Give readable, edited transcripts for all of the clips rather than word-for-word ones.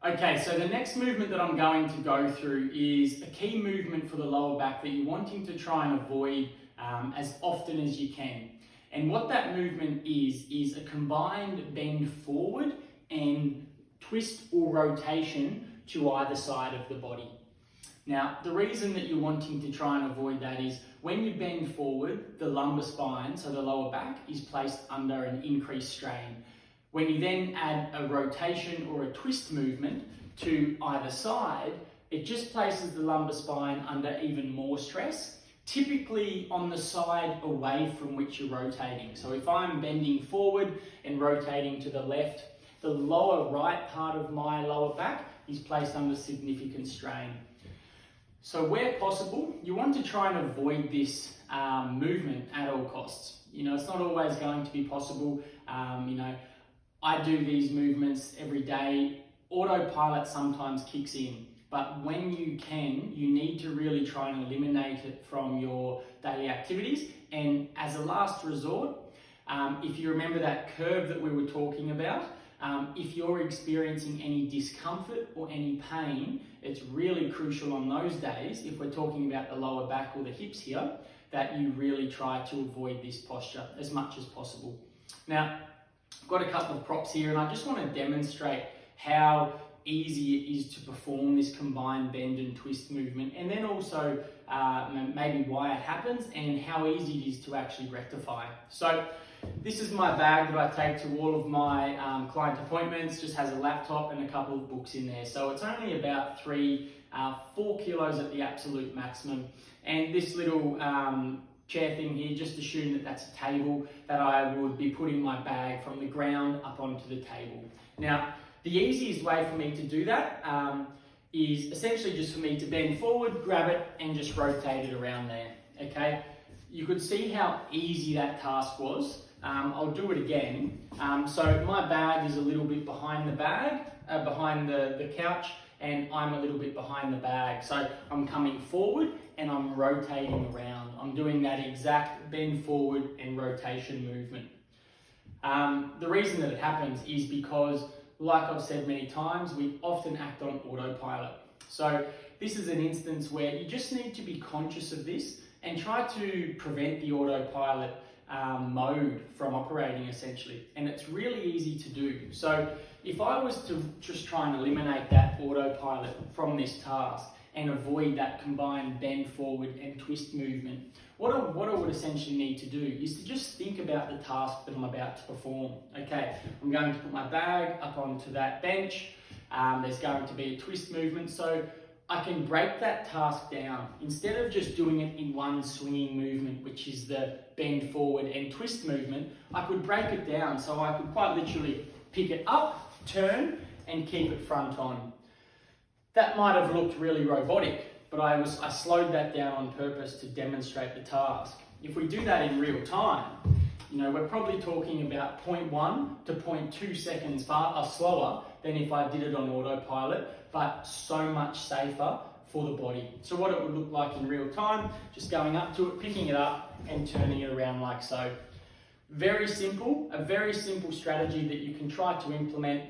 Okay, so the next movement that I'm going to go through is a key movement for the lower back that you're wanting to try and avoid as often as you can. And what that movement is a combined bend forward and twist or rotation to either side of the body. Now, the reason that you're wanting to try and avoid that is when you bend forward, the lumbar spine, so the lower back, is placed under an increased strain. When you then add a rotation or a twist movement to either side, it just places the lumbar spine under even more stress, typically on the side away from which you're rotating. So if I'm bending forward and rotating to the left, the lower right part of my lower back is placed under significant strain. So where possible, you want to try and avoid this movement at all costs. It's not always going to be possible. I do these movements every day. Autopilot sometimes kicks in, but when you can, you need to really try and eliminate it from your daily activities. And as a last resort, if you remember that curve that we were talking about, if you're experiencing any discomfort or any pain, it's really crucial on those days, if we're talking about the lower back or the hips here, that you really try to avoid this posture as much as possible. Now, I've got a couple of props here and I just want to demonstrate how easy it is to perform this combined bend and twist movement, and then also maybe why it happens and how easy it is to actually rectify. So this is my bag that I take to all of my client appointments. Just has a laptop and a couple of books in there. So it's only about 4 kilos at the absolute maximum. And this little chair thing here, just assume that that's a table that I would be putting my bag from the ground up onto the table. Now, the easiest way for me to do that is essentially just for me to bend forward, grab it, and just rotate it around there, okay? You could see how easy that task was. I'll do it again. So my bag is a little bit behind the couch, and I'm a little bit behind the bag. So I'm coming forward and I'm rotating around. I'm doing that exact bend forward and rotation movement. The reason that it happens is because, like I've said many times, we often act on autopilot. So this is an instance where you just need to be conscious of this and try to prevent the autopilot mode from operating essentially. And it's really easy to do. So if I was to just try and eliminate that autopilot from this task and avoid that combined bend forward and twist movement, what I would essentially need to do is to just think about the task that I'm about to perform. Okay, I'm going to put my bag up onto that bench. There's going to be a twist movement. So I can break that task down. Instead of just doing it in one swinging movement, which is the bend forward and twist movement, I could break it down. So I could quite literally pick it up, turn, and keep it front on. That might have looked really robotic, but I slowed that down on purpose to demonstrate the task. If we do that in real time, we're probably talking about 0.1 to 0.2 seconds slower than if I did it on autopilot, but so much safer for the body. So what it would look like in real time, just going up to it, picking it up and turning it around like so. Very simple, a very simple strategy that you can try to implement,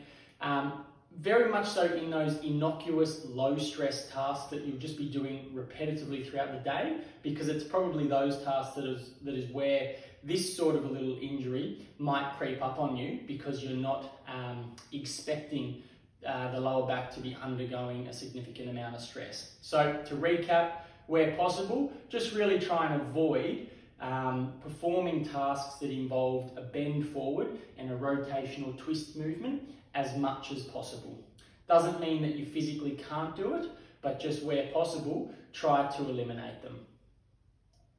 very much so in those innocuous, low-stress tasks that you'll just be doing repetitively throughout the day, because it's probably those tasks that is where this sort of a little injury might creep up on you, because you're not expecting the lower back to be undergoing a significant amount of stress. So to recap, where possible, just really try and avoid performing tasks that involved a bend forward and a rotational twist movement as much as possible. Doesn't mean that you physically can't do it, but just where possible, try to eliminate them.